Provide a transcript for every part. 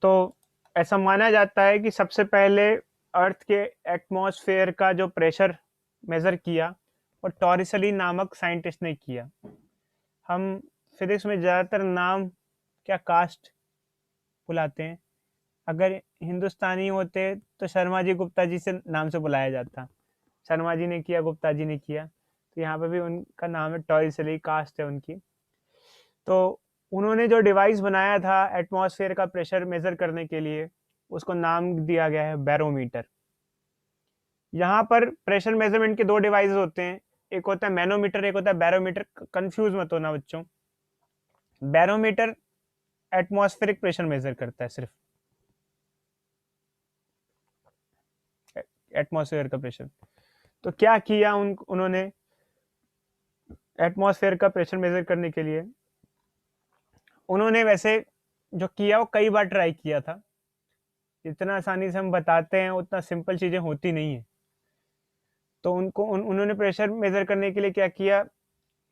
तो ऐसा माना जाता है कि सबसे पहले अर्थ के एटमॉस्फेयर का जो प्रेशर मेज़र किया वो टॉरिसली नामक साइंटिस्ट ने किया। हम फिजिक्स में ज़्यादातर नाम क्या कास्ट बुलाते हैं। अगर हिंदुस्तानी होते तो शर्मा जी गुप्ता जी से नाम से बुलाया जाता। शर्मा जी ने किया, गुप्ता जी ने किया, तो यहाँ पे भी उनका नाम है, टॉरिसली कास्ट है उनकी। तो उन्होंने जो डिवाइस बनाया था एटमॉस्फेयर का प्रेशर मेज़र करने के लिए, उसको नाम दिया गया है बैरोमीटर। यहाँ पर प्रेशर मेजरमेंट के दो डिवाइस होते हैं, एक होता है मैनोमीटर, एक होता है बैरोमीटर। कंफ्यूज मत होना बच्चों। बैरोमीटर एटमॉस्फेरिक प्रेशर मेजर करता है, सिर्फ एटमॉस्फेयर का प्रेशर। तो क्या किया उन्होंने एटमॉस्फेयर का प्रेशर मेजर करने के लिए, उन्होंने वैसे जो किया वो कई बार ट्राई किया था। जितना आसानी से हम बताते हैं उतना सिंपल चीज़ें होती नहीं है। तो उन्होंने प्रेशर मेजर करने के लिए क्या किया,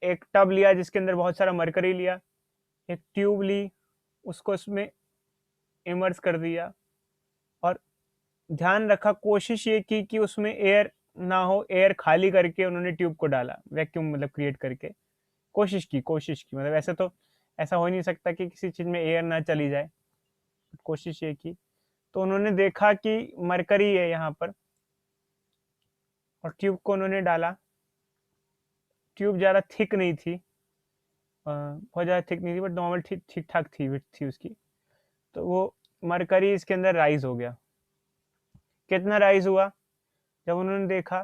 एक टब लिया जिसके अंदर बहुत सारा मरकरी लिया, एक ट्यूब ली, उसको उसमें इमर्स कर दिया, और ध्यान रखा, कोशिश ये की कि उसमें एयर ना हो। एयर खाली करके उन्होंने ट्यूब को डाला, वैक्यूम मतलब क्रिएट करके। कोशिश की मतलब ऐसे तो ऐसा हो ही नहीं सकता कि किसी चीज़ में एयर ना चली जाए। कोशिश ये की, तो उन्होंने देखा कि मरकरी है यहाँ पर, और ट्यूब को उन्होंने डाला। ट्यूब ज़्यादा थिक नहीं थी, बहुत ज़्यादा थिक नहीं थी, बट नॉर्मल ठीक ठीक ठाक थी, विड्थ थी उसकी। तो वो मरकरी इसके अंदर राइज हो गया। कितना राइज हुआ, जब उन्होंने देखा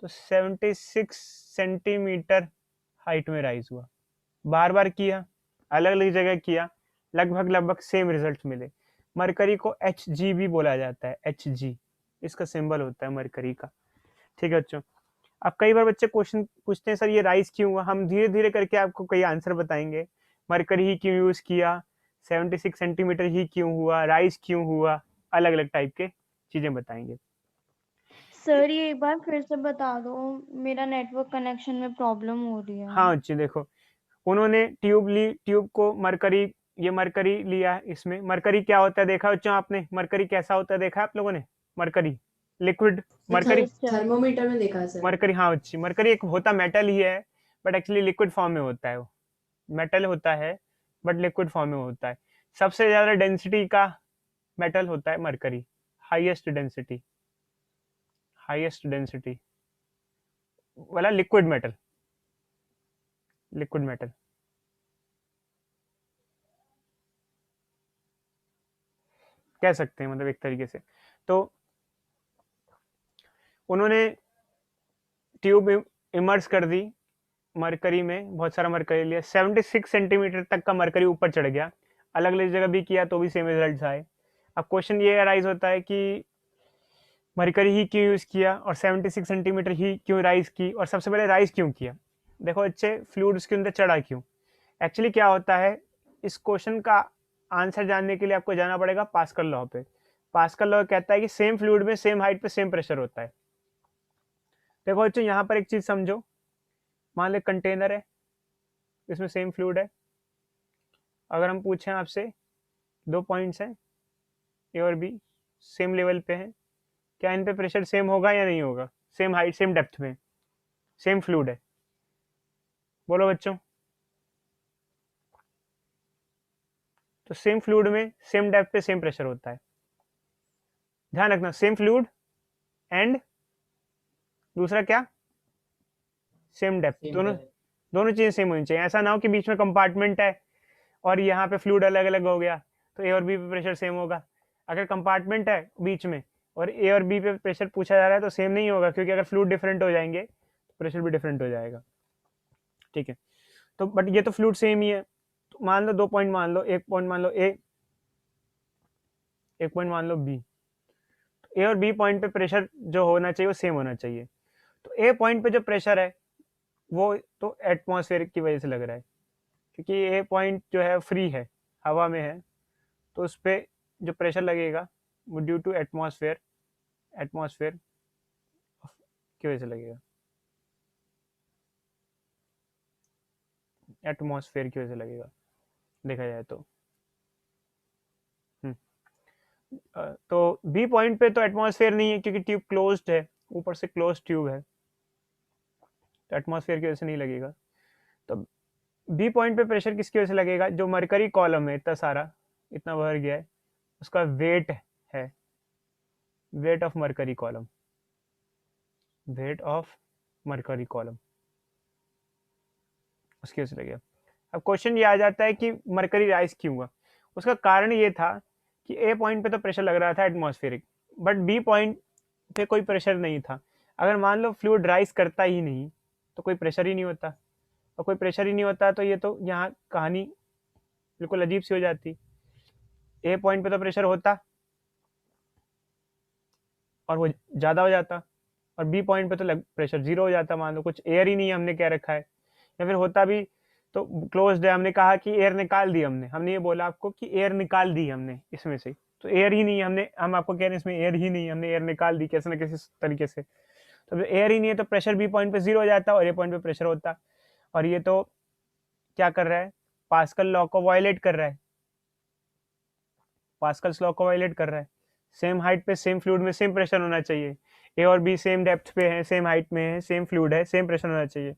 तो 76 सेंटीमीटर हाइट में राइज हुआ। बार बार किया, अलग अलग जगह किया, लगभग लगभग सेम रिजल्ट मिले। मरकरी को Hg भी बोला जाता है, Hg इसका सिंबल होता है मरकरी का। ठीक है बच्चों। अब कई बार बच्चे क्वेश्चन पूछते हैं, सर ये राइज क्यों हुआ। हम धीरे धीरे करके आपको कई आंसर बताएंगे। मरकरी ही क्यों यूज किया, 76 सेंटीमीटर ही क्यों हुआ, राइज क्यों हुआ, अलग अलग टाइप के चीजें बताएंगे। सर ये एक बार फिर से बता दो, मेरा नेटवर्क कनेक्शन में प्रॉब्लम हो रही है। हाँ बच्चे देखो, उन्होंने ट्यूब ली, ट्यूब को मरकरी, ये मरकरी लिया। इसमें मरकरी क्या होता है देखा बच्चों आपने, मरकरी कैसा होता है देखा आप लोगों ने, मरकरी लिक्विड मरकरी। थर्मोमीटर में देखा है सर। मरकरी, हाँ बच्ची, मरकरी एक होता मेटल ही है, बट एक्चुअली लिक्विड फॉर्म में होता है। वो मेटल होता है बट लिक्विड फॉर्म में होता है। सबसे ज्यादा डेंसिटी का मेटल होता है mercury, highest density, highest density वाला लिक्विड मेटल, लिक्विड मेटल कह सकते हैं मतलब एक तरीके से। तो उन्होंने ट्यूब इमर्स कर दी मरकरी में, बहुत सारा मरकरी लिया, 76 सेंटीमीटर तक का मरकरी ऊपर चढ़ गया। अलग अलग जगह भी किया तो भी सेम रिजल्ट आए। अब क्वेश्चन ये अराइज होता है कि मरकरी ही क्यों यूज़ किया और 76 सेंटीमीटर ही क्यों राइज की, और सबसे पहले राइज क्यों किया। देखो अच्छे, फ्लूइड उसके अंदर चढ़ा क्यों। एक्चुअली क्या होता है, इस क्वेश्चन का आंसर जानने के लिए आपको जाना पड़ेगा पास्कल लॉ पे। पास्कल लॉ कहता है कि सेम फ्लूइड में सेम हाइट पे सेम प्रेशर होता है। देखो बच्चों यहाँ पर एक चीज समझो, मान लो कंटेनर है, इसमें सेम फ्लूइड है। अगर हम पूछें आपसे, दो पॉइंट्स हैं ए और बी, सेम लेवल पे हैं, क्या इन पे प्रेशर सेम होगा या नहीं होगा, सेम हाइट सेम डेप्थ में, सेम फ्लूइड है। बोलो बच्चों। तो सेम फ्लूइड में सेम डेप्थ पे सेम प्रेशर होता है। ध्यान रखना, सेम फ्लूइड एंड दूसरा क्या, सेम डेप्थ, दोनों दोनों चीजें सेम होनी चाहिए। ऐसा ना हो कि बीच में कंपार्टमेंट है और यहाँ पे फ्लूइड अलग अलग हो गया, तो ए और बी पे प्रेशर सेम होगा। अगर कंपार्टमेंट है बीच में और ए और बी पे प्रेशर पूछा जा रहा है तो सेम नहीं होगा, क्योंकि अगर फ्लूइड डिफरेंट हो जाएंगे तो प्रेशर भी डिफरेंट हो जाएगा। ठीक है। तो बट ये तो फ्लूइड सेम ही है। तो मान लो दो पॉइंट मान लो, एक पॉइंट मान लो ए, एक पॉइंट मान लो बी। ए और बी पॉइंट पे प्रेशर जो होना चाहिए वो सेम होना चाहिए। तो ए पॉइंट पे जो प्रेशर है वो तो एटमॉस्फेयर की वजह से लग रहा है, क्योंकि ए पॉइंट जो है फ्री है, हवा में है, तो उस पर जो प्रेशर लगेगा वो ड्यू टू एटमॉस्फेयर, एटमॉस्फेयर की वजह से लगेगा, एटमॉस्फेयर की वजह से लगेगा देखा जाए तो। तो बी पॉइंट पे तो एटमॉस्फेयर नहीं है क्योंकि ट्यूब क्लोज्ड है, ऊपर से क्लोज ट्यूब है, तो एटमॉस्फेयर की वजह से नहीं लगेगा। तो बी पॉइंट पे प्रेशर किसकी वजह से लगेगा? जो मरकरी कॉलम है इतना सारा, इतना भर गया है, उसका वेट है, weight of mercury column, weight of mercury column, उसकी वजह से लगेगा। अब क्वेश्चन ये आ जाता है कि मरकरी राइज क्यों हुआ? उसका कारण ये था कि ए पॉइंट पे तो प्रेशर लग रहा था एटमॉस्फेरिक, बट बी पॉइंट पे कोई प्रेशर नहीं था। अगर मान लो फ्लूइड राइज करता ही नहीं तो कोई प्रेशर ही नहीं होता, और कोई प्रेशर ही नहीं होता तो ये तो यहाँ कहानी बिल्कुल अजीब सी हो जाती। ए पॉइंट पे तो प्रेशर होता और वो ज़्यादा हो जाता, और बी पॉइंट पे तो प्रेशर जीरो हो जाता। मान लो कुछ एयर ही नहीं हमने क्या रखा है, या फिर होता भी तो क्लोज्ड है, हमने कहा कि एयर निकाल दी, हमने ये बोला आपको कि एयर निकाल दी हमने इसमें से, तो एयर ही नहीं हमने, हम आपको कह रहे हैं इसमें एयर ही नहीं, हमने एयर निकाल दी कैसे ना किसी तरीके से। तो एयर ही नहीं है तो प्रेशर बी पॉइंट पे जीरो हो जाता और ए पॉइंट पे प्रेशर होता। और ये तो क्या कर रहा है? पास्कल लॉ को वायलेट कर रहा है, पास्कल्स लॉ को वायलेट कर रहा है। सेम हाइट पे सेम फ्लूइड में सेम प्रेशर होना चाहिए, ए और बी सेम डेप्थ पे है, सेम हाइट में है, सेम फ्लूइड है, सेम प्रेशर होना चाहिए।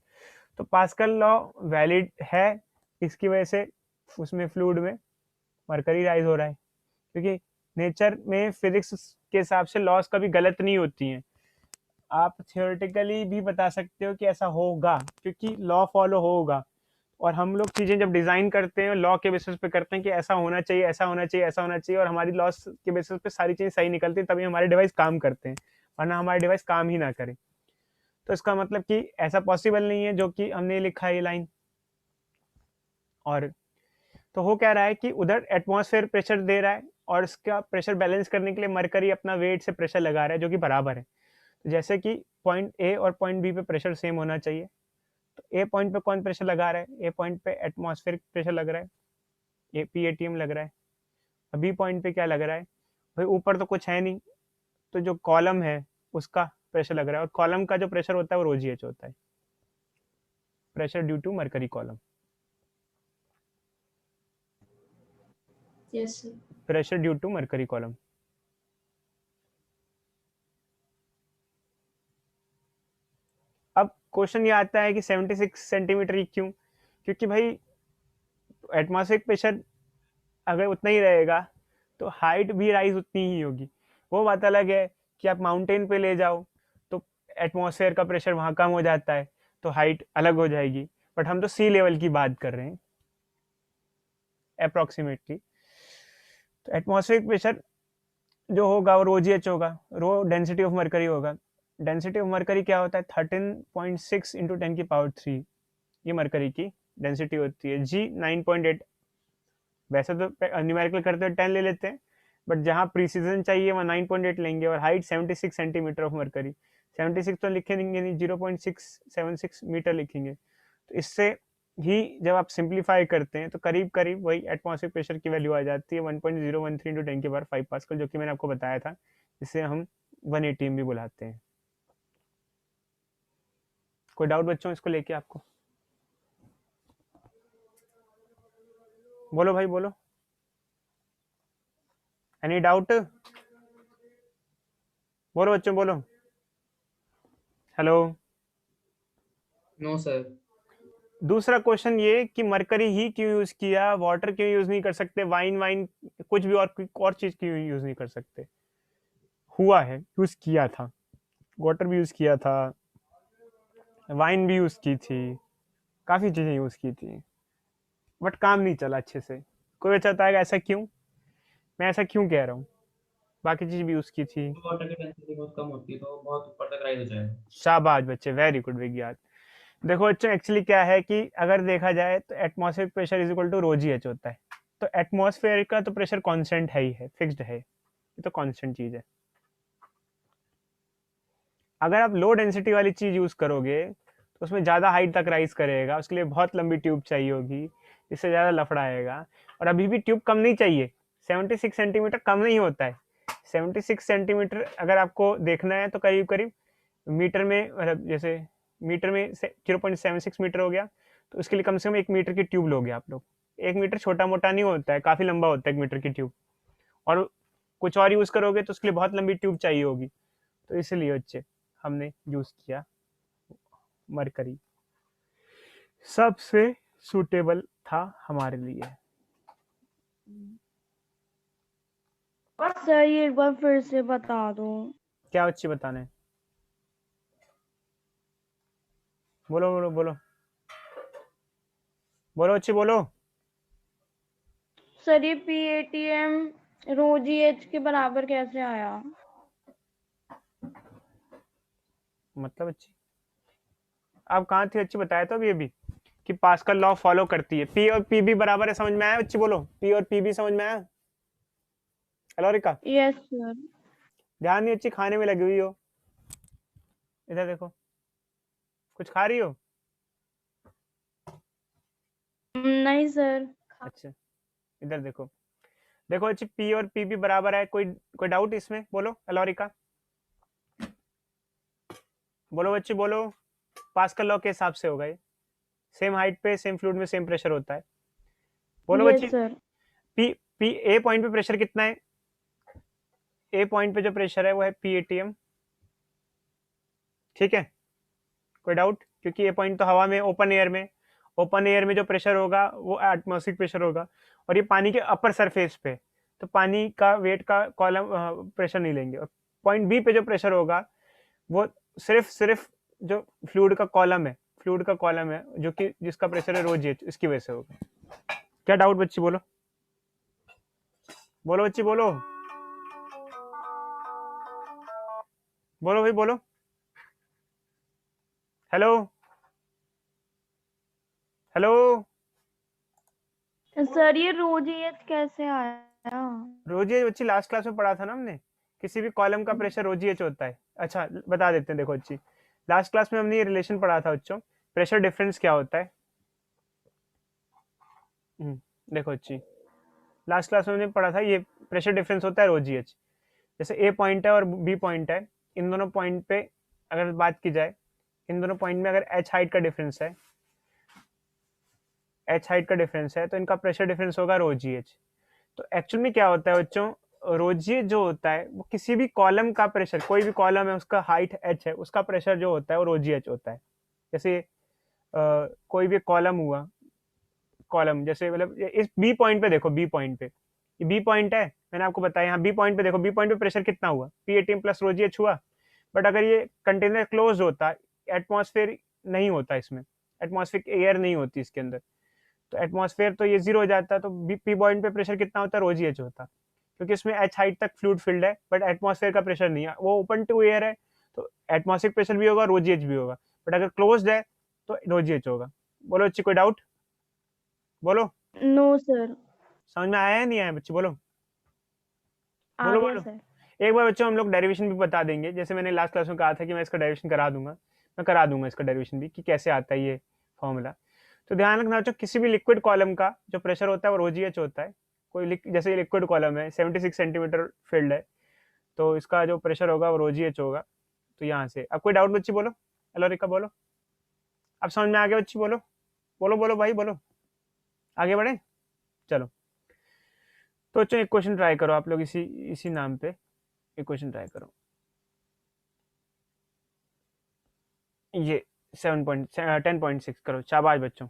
तो पास्कल लॉ वैलिड है, इसकी वजह से उसमें फ्लूइड में मरकरी राइज हो रहा है, क्योंकि नेचर में फिजिक्स के हिसाब से लॉस कभी गलत नहीं होती हैं। आप थियोरेटिकली भी बता सकते हो कि ऐसा होगा क्योंकि लॉ फॉलो होगा, और हम लोग चीज़ें जब डिज़ाइन करते हैं लॉ के बेसिस पे करते हैं कि ऐसा होना चाहिए, ऐसा होना चाहिए, ऐसा होना चाहिए, और हमारी लॉस के बेसिस पे सारी चीज़ें सही निकलती हैं, तभी हमारे डिवाइस काम करते हैं, वरना हमारे डिवाइस काम ही ना करे। तो इसका मतलब कि ऐसा पॉसिबल नहीं है जो कि हमने लिखा है ये लाइन। और तो हो क्या रहा है कि उधर एटमॉस्फेयर प्रेशर दे रहा है और इसका प्रेशर बैलेंस करने के लिए मरकरी अपना वेट से प्रेशर लगा रहा है जो कि बराबर है। तो जैसे कि पॉइंट ए और पॉइंट बी पे प्रेशर सेम होना चाहिए, तो ए पॉइंट पे कौन प्रेशर लगा रहा है? ए पॉइंट पे एटमॉस्फेरिक प्रेशर लग रहा है, ए PATM लग रहा है। बी पॉइंट पे क्या लग रहा है? भाई ऊपर तो कुछ है नहीं, तो जो कॉलम है उसका प्रेशर लग रहा है, और कॉलम का जो प्रेशर होता है वो ρGH होता है, pressure due to mercury column, yes sir. Pressure due to mercury column. अब क्वेश्चन ये आता है कि 76 सेंटीमीटर ही क्यों? क्योंकि भाई एटमॉस्फेरिक प्रेशर अगर उतना ही रहेगा तो हाइट भी राइज उतनी ही होगी। वो बात अलग है कि आप माउंटेन पे ले जाओ तो एटमॉस्फेयर का प्रेशर वहाँ कम हो जाता है तो हाइट अलग हो जाएगी, बट हम तो सी लेवल की बात कर रहे हैं अप्रॉक्सीमेटली। तो एटमॉस्फेरिक प्रेशर जो होगा वो ρGH होगा, रो डेंसिटी ऑफ मरकरी होगा। डेंसिटी ऑफ मरकरी क्या होता है? 13.6 इंटू 10⁻3 ये मरकरी की डेंसिटी होती है। जी 9.8, वैसे तो न्यूमेरिकल करते हुए 10 ले लेते हैं, बट जहाँ प्रीसीजन चाहिए वहाँ 9.8 लेंगे। और हाइट 76 सेंटीमीटर ऑफ मरकरी, 76 तो लिखेंगे नहीं, 0.676 मीटर लिखेंगे। तो इससे ही जब आप सिंप्लीफाई करते हैं तो करीब करीब वही एटमॉस्फेरिक प्रेशर की वैल्यू आ जाती है 1.013 इंटू 10⁵ पास्कल, जो कि मैंने आपको बताया था, जिसे हम 1 ATM भी बुलाते हैं। कोई डाउट बच्चों इसको लेके आपको? बोलो भाई बोलो, एनी डाउट? बोलो बच्चों बोलो, हेलो। No sir. दूसरा क्वेश्चन ये कि मरकरी ही क्यों यूज किया, वाटर क्यों यूज नहीं कर सकते, वाइन कुछ भी और चीज क्यों यूज नहीं कर सकते? हुआ है, यूज किया था, वाटर भी यूज किया था, वाइन भी यूज की थी, काफी चीजें यूज की थी, बट काम नहीं चला अच्छे से। कोई बचाता है ऐसा क्यों? मैं ऐसा क्यों कह रहा हूँ? बाकी चीज भी यूज की थी। वाटर की डेंसिटी बहुत कम होती है तो बहुत ऊपर तक राइज हो जाएगा। शाबाश बच्चे, वेरी गुड विज्ञान। देखो बच्चों एक्चुअली क्या है कि अगर देखा जाए तो atmospheric pressure is equal to ρGH होता है। तो एटमॉस्फेयर का तो प्रेशर कांस्टेंट है ही है, फिक्स्ड है, ये तो कांस्टेंट चीज है। अगर आप लो डेंसिटी वाली चीज यूज करोगे तो उसमें ज़्यादा हाइट तक राइज करेगा, उसके लिए बहुत लंबी ट्यूब चाहिए होगी, इससे ज़्यादा लफड़ा आएगा। और अभी भी ट्यूब कम नहीं चाहिए, 76 सेंटीमीटर कम नहीं होता है। 76 सेंटीमीटर अगर आपको देखना है तो करीब करीब मीटर में, मतलब जैसे मीटर में 0.76 मीटर हो गया, तो उसके लिए कम से कम 1 मीटर की ट्यूब लोगे आप लोग। 1 मीटर छोटा मोटा नहीं होता है, काफ़ी लंबा होता है 1 मीटर की ट्यूब। और कुछ और यूज़ करोगे तो उसके लिए बहुत लंबी ट्यूब चाहिए होगी, तो इसलिए बच्चे हमने यूज़ किया मरकरी, सबसे सूटेबल था हमारे लिए। सर ये एक बार फिर से बता दो। क्या बच्चे बताना है? बोलो बोलो बोलो बोलो बच्चे बोलो। सर ये PATM रो GH के बराबर कैसे आया? मतलब बच्चे आप कहाँ थे बच्चे? बताया तो अभी अभी कि पास्कल लॉ फॉलो करती है। पी और पी भी बराबर है, समझ में आया बच्चे? बोलो पी और पी भी समझ में आया? Hello Rica, yes sir. ध्यान नहीं अच्छी खाने में लगी हुई हो, इधर देखो, कुछ खा रही हो? नहीं सर। अच्छा इधर देखो, देखो अच्छी पी और पी भी बराबर है, कोई कोई डाउट इसमें? बोलो हेलो रिका, बोलो बच्चे बोलो। पास्कल लॉ के हिसाब से होगा ये, सेम हाइट पे सेम फ्लूइड में सेम प्रेशर होता है। बोलो बच्चे, yes sir. P P A point पे प्रेशर कितना है? ए पॉइंट पे जो प्रेशर है वो है PATM, ठीक है? कोई डाउट? क्योंकि ए पॉइंट तो हवा में, ओपन एयर में जो प्रेशर होगा वो एटमॉस्फेरिक प्रेशर होगा, और ये पानी के अपर सरफेस पे, तो पानी का वेट का कॉलम प्रेशर नहीं लेंगे। और पॉइंट बी पे जो प्रेशर होगा वो सिर्फ जो फ्लूइड का कॉलम है जो कि जिसका प्रेशर है ρGH, इसकी वजह से होगा। क्या डाउट बच्ची? बोलो बोलो बच्ची बोलो, बोलो भाई बोलो। हेलो हेलो, सर ये रो GH कैसे आया? रोजीएच बच्ची लास्ट क्लास में पढ़ा था ना हमने, किसी भी कॉलम का प्रेशर रोजीएच होता है। अच्छा बता देते हैं, देखो बच्ची लास्ट क्लास में हमने ये रिलेशन पढ़ा था बच्चों, प्रेशर डिफरेंस क्या होता है। देखो बच्ची लास्ट क्लास में हमने पढ़ा था, ये प्रेशर डिफरेंस होता है रोजीएच। जैसे ए पॉइंट है और बी पॉइंट है, इन दोनों पॉइंट पे अगर बात की जाए, इन दोनों पॉइंट में अगर एच हाइट का डिफरेंस है, तो इनका प्रेशर डिफरेंस होगा ρGH। तो एक्चुअल में क्या होता है बच्चों, रोजिए जो होता है वो किसी भी कॉलम का प्रेशर, कोई भी कॉलम है उसका हाइट h है, उसका प्रेशर जो होता है वो ρGH होता है। जैसे कोई भी कॉलम हुआ, कॉलम जैसे मतलब इस बी पॉइंट पे देखो, बी पॉइंट पे ये बी पॉइंट है, मैंने आपको बताया यहाँ बी पॉइंट पे देखो, बी पॉइंट पे प्रेशर कितना हुआ, PATM प्लस ρGH हुआ। बट अगर ये कंटेनर क्लोज होता, एटमॉस्फेयर नहीं होता इसमें, एटमॉस्फेरिक एयर नहीं होती इसके अंदर, तो एटमॉस्फेयर तो ये जीरो हो जाता है, तो पी पॉइंट पे प्रेशर कितना होता है, ρGH होता, क्योंकि इसमें एच हाइट तक फ्लूइड फिल्ड है, बट एटमॉस्फेयर का प्रेशर नहीं है, वो ओपन टू एयर है, तो एटमॉस्फेरिक प्रेशर भी होगा, ρGH भी होगा। बट अगर क्लोज्ड है तो ρGH होगा। बोलो बच्ची कोई डाउट? बोलो, नो सर। समझ में आया है नहीं आया बच्ची? बोलो आ बोलो गया बोलो। सर। एक बार बच्चों हम लोग डेरिवेशन भी बता देंगे, जैसे मैंने लास्ट क्लास में कहा था कि मैं इसका डेरिवेशन करा दूंगा, मैं करा दूंगा इसका डेरिवेशन भी कि कैसे आता है ये फॉर्मूला। तो ध्यान रखना बच्चों, किसी भी लिक्विड कॉलम का जो प्रेशर होता है वो ρGH होता है। कोई जैसे लिक्विड कॉलम है, 76 सेंटीमीटर फील्ड है, तो इसका जो प्रेशर होगा वो ρGH होगा। तो यहाँ से अब कोई डाउट बच्ची? बोलो हेलो रिका बोलो, अब समझ में आ गया बच्ची? बोलो बोलो बोलो भाई बोलो, आगे बढ़े चलो। तो बच्चों एक क्वेश्चन ट्राई करो आप लोग, इसी इसी नाम पे एक क्वेश्चन ट्राई करो। ये 10.6 करो, शाबाश बच्चों।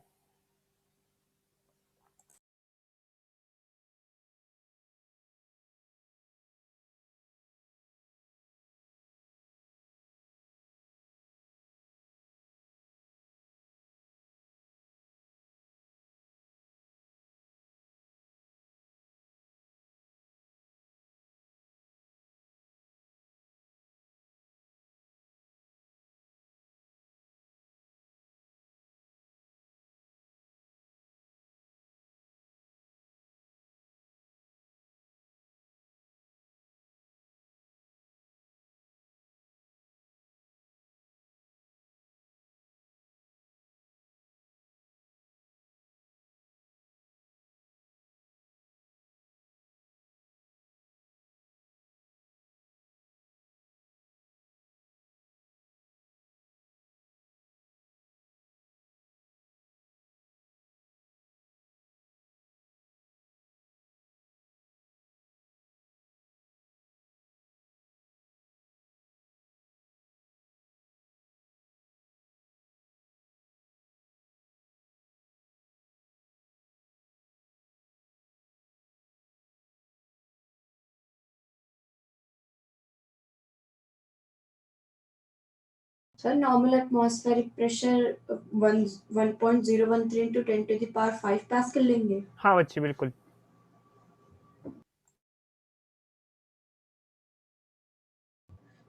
Sir, normal atmospheric pressure 1.013 into 10 to the power 5 pascal लेंगे. हाँ बच्चे बिल्कुल.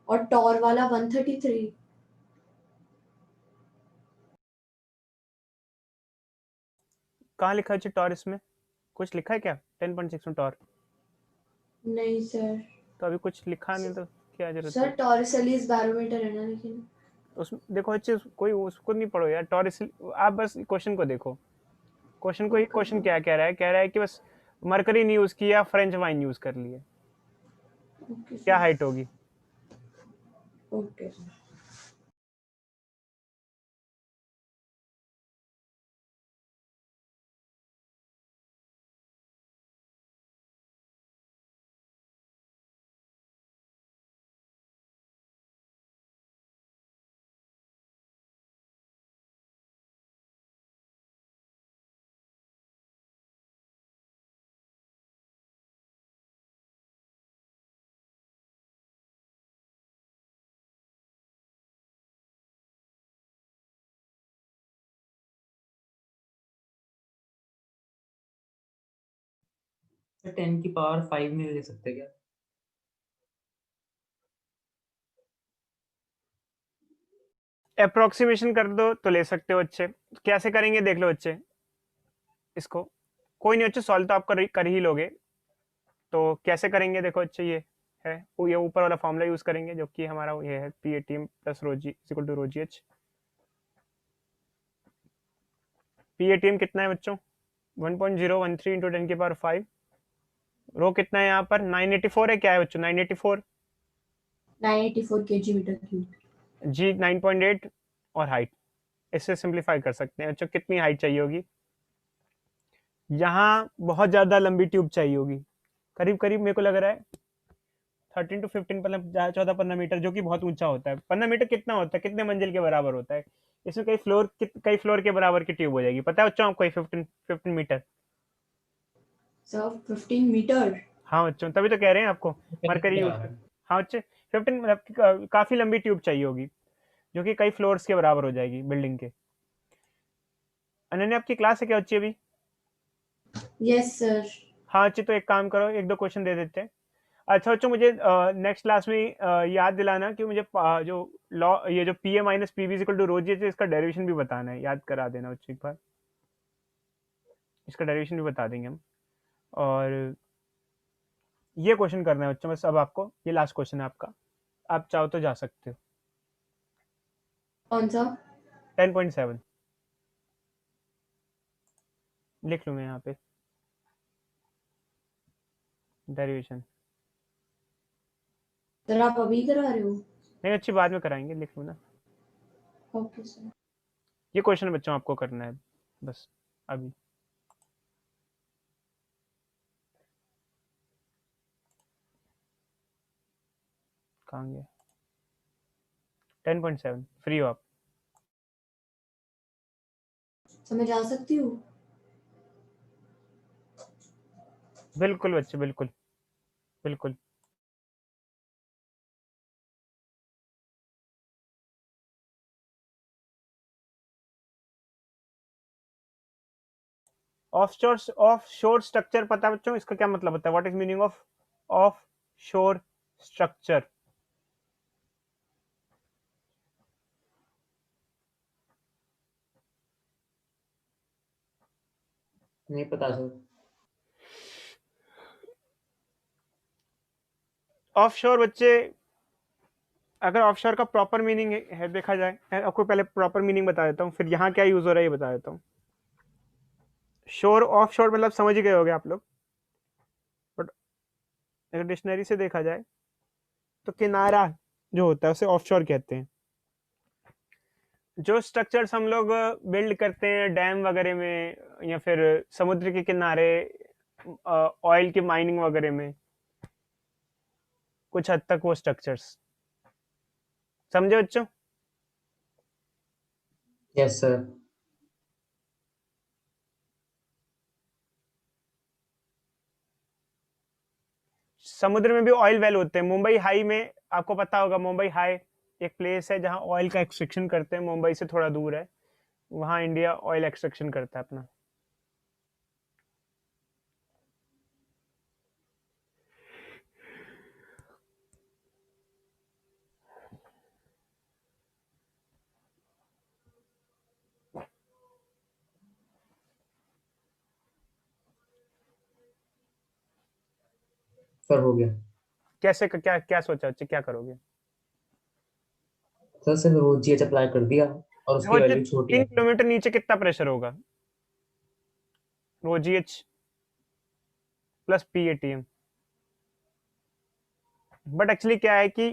और टॉर वाला 133. कहाँ लिखा है टॉर? इसमें कुछ लिखा है क्या 10.6 में टॉर? नहीं सर. तो अभी कुछ लिखा नहीं तो क्या जरूरत सर है? टॉरिसलीज बैरोमीटर है ना, लेकिन उसमें देखो अच्छे कोई उसको नहीं पढ़ो यार. टॉर आप बस क्वेश्चन को देखो. क्वेश्चन को, क्वेश्चन क्या कह रहा है? कह रहा है कि बस मरकरी नहीं यूज किया, फ्रेंच वाइन यूज कर लिए. ओके क्या सर. हाइट होगी? Okay sir. तो 10 की पावर 5 में ले सकते क्या? अप्रोक्सीमेशन कर दो तो ले सकते हो बच्चे. कैसे करेंगे देख लो बच्चे. इसको कोई नहीं बच्चे, सॉल्व तो आप कर ही लोगे. तो कैसे करेंगे देखो बच्चे, ये है ये ऊपर वाला फॉर्मूला यूज करेंगे जो कि हमारा ये है PATM plus rho g equal to rho g h. PATM कितना है बच्चों? 1.013 इंटू 10 की पावर 5. रो कितना है यहाँ पर? 984 है. क्या है बच्चों? 984. 984 kg मीटर क्यूब. जी 9.8. और हाइट इससे सिंप्लीफाई कर सकते हैं बच्चों. कितनी हाइट चाहिए होगी? यहाँ बहुत ज्यादा लंबी ट्यूब चाहिए होगी. करीब करीब मेरे को लग रहा है 13 to 15, मतलब 14-15 मीटर, जो कि बहुत ऊंचा होता है. 15 मीटर कितना होता है? कितने मंजिल के बराबर होता है? इसमें कई फ्लोर के बराबर की ट्यूब हो जाएगी. पता है बच्चों आपको? 15 मीटर. Sir 15 metre. हाँ बच्चों, तभी तो कह रहे हैं आपको मरकरी यूज कर. हाँ बच्चे 15, मतलब काफी लंबी ट्यूब चाहिए होगी जो कि कई फ्लोर्स के बराबर हो जाएगी बिल्डिंग के. अनन्या आपकी क्लास है क्या बच्ची अभी? Yes sir. हाँ अच्छी, तो एक काम करो, एक दो क्वेश्चन दे देते हैं. अच्छा बच्चों, मुझे नेक्स्ट क्लास में याद दिलाना कि मुझे जो लॉ, ये जो PA minus PB equal to rho g h, इसका डेरिवेशन भी बताना है. याद करा देना बच्चों एक बार. इसका डेरिवेशन भी बता देंगे हम. और ये क्वेश्चन करना है बच्चों बस. अब आपको ये लास्ट क्वेश्चन है आपका. आप चाहो तो जा सकते हो. कौन सा? 10.7 लिख लूँ मैं यहाँ पे डेरिवेशन. सर आप अभी करा रहे हो? नहीं अच्छी, बाद में कराएंगे. लिख लूँ ना. Okay sir. ये क्वेश्चन बच्चों आपको करना है बस अभी. कहाँ गया? 10.7 फ्री हो आप. सर मैं जा सकती हूँ? बिल्कुल बच्चे, बिल्कुल बिल्कुल. ऑफ शोर स्ट्रक्चर पता है बच्चों? इसका क्या मतलब होता है? व्हाट इज मीनिंग ऑफ शोर स्ट्रक्चर? नहीं पता सर. ऑफ शोर बच्चे, अगर ऑफ शोर का प्रॉपर मीनिंग है देखा जाए, मैं आपको पहले प्रॉपर मीनिंग बता देता हूँ, फिर यहाँ क्या यूज हो रहा है ये बता देता हूँ. शोर, ऑफ शोर मतलब समझ ही गए होगे आप लोग. बट अगर डिक्शनरी से देखा जाए तो किनारा जो होता है उसे ऑफ शोर कहते हैं. जो स्ट्रक्चर्स हम लोग बिल्ड करते हैं डैम वगैरह में, या फिर समुद्र के किनारे, ऑयल की माइनिंग वगैरह में, कुछ हद तक वो स्ट्रक्चर्स. समझे बच्चों? Yes sir. समुद्र में भी ऑयल वेल होते हैं. मुंबई हाई में आपको पता होगा, मुंबई हाई एक प्लेस है जहाँ ऑयल का एक्सट्रैक्शन करते हैं, मुंबई से थोड़ा दूर है, वहाँ इंडिया ऑयल एक्सट्रैक्शन करता है अपना। सर हो गया कैसे क्या क्या सोचा बच्चे, क्या करोगे? सर। सिर्फ वो जीएच अप्लाई कर दिया और उसकी बच्चे वैल्यू छोटी 3 है। किलोमीटर नीचे कितना प्रेशर होगा? Rho g h plus P A T M. But actually क्या है कि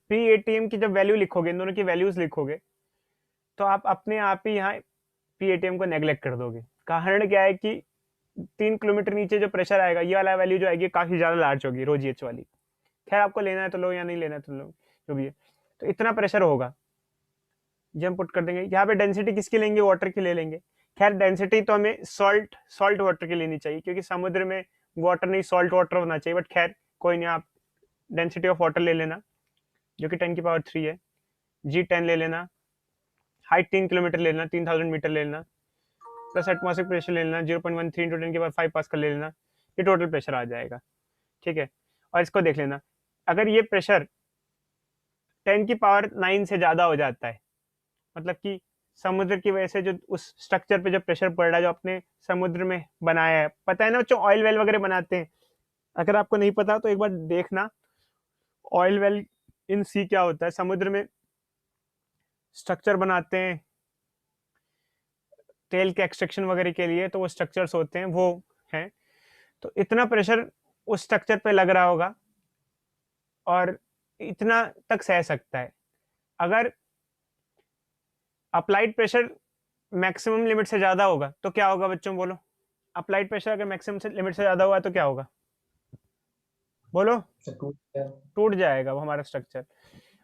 पी ए टी एम की जब वैल्यू लिखोगे, इन दोनों की वैल्यूज लिखोगे, तो आप अपने आप ही यहाँ पी ए टी एम को नेग्लेक्ट कर दोगे। कारण क्या है कि 3 किलोमीटर नीचे जो प्रेशर आएगा, ये वाला वैल्यू जो आएगी काफी ज्यादा लार्ज होगी, रो जी एच वाली। खैर आपको लेना है तो लो, या नहीं लेना है तो लो, जो भी है। तो इतना प्रेशर होगा, ये हम पुट कर देंगे। यहाँ पे डेंसिटी किसकी लेंगे? वाटर की ले लेंगे। खैर डेंसिटी तो हमें सॉल्ट वाटर की लेनी चाहिए, क्योंकि समुद्र में वाटर नहीं, सॉल्ट वाटर होना चाहिए। बट खैर कोई नहीं, आप डेंसिटी ऑफ वाटर ले लेना, जो कि 10⁻³ है। G10 ले लेना, हाइट 3 किलोमीटर ले लेना, 3000 मीटर ले लेना, प्लस एटमॉस्फेरिक प्रेशर ले लेना 0.13 × 10⁵ पास्कल ले लेना, ये टोटल प्रेशर आ जाएगा। ठीक है, और इसको देख लेना, अगर ये प्रेशर 10⁹ से ज़्यादा हो जाता है, मतलब कि समुद्र की वजह से जो उस स्ट्रक्चर पे जो प्रेशर पड़ रहा है, जो अपने समुद्र में बनाया है, पता है ना बच्चों, ऑयल वेल वगैरह बनाते हैं। अगर आपको नहीं पता तो एक बार देखना, ऑयल वेल इन सी क्या होता है। समुद्र में स्ट्रक्चर बनाते हैं तेल के एक्सट्रैक्शन वगैरह के लिए, तो वो स्ट्रक्चर्स होते हैं, वो हैं। तो इतना प्रेशर उस स्ट्रक्चर पे लग रहा होगा और इतना तक सह सकता है। अगर अप्लाइड प्रेशर मैक्सिमम लिमिट से ज़्यादा होगा तो क्या होगा बच्चों, बोलो? अप्लाइड प्रेशर अगर मैक्सिमम से लिमिट से ज़्यादा हुआ तो क्या होगा, बोलो? सर टूट गया। टूट जाएगा वो हमारा स्ट्रक्चर।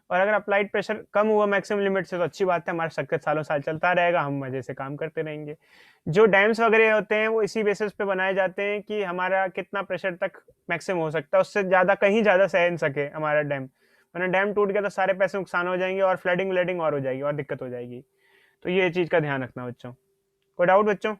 और अगर अप्लाइड प्रेशर कम हुआ मैक्सिमम लिमिट से तो अच्छी बात है, हमारा स्ट्रक्चर सालों साल चलता रहेगा, हम मजे से काम करते रहेंगे। जो डैम्स वगैरह होते हैं वो इसी बेसिस पे बनाए जाते हैं कि हमारा कितना प्रेशर तक मैक्सिमम हो सकता है, उससे ज़्यादा कहीं ज़्यादा सह न सके हमारा डैम, वरना डैम टूट गया तो सारे पैसे नुकसान हो जाएंगे और फ्लडिंग और हो जाएगी और दिक्कत हो जाएगी। तो ये चीज़ का ध्यान रखना बच्चों। कोई डाउट बच्चों?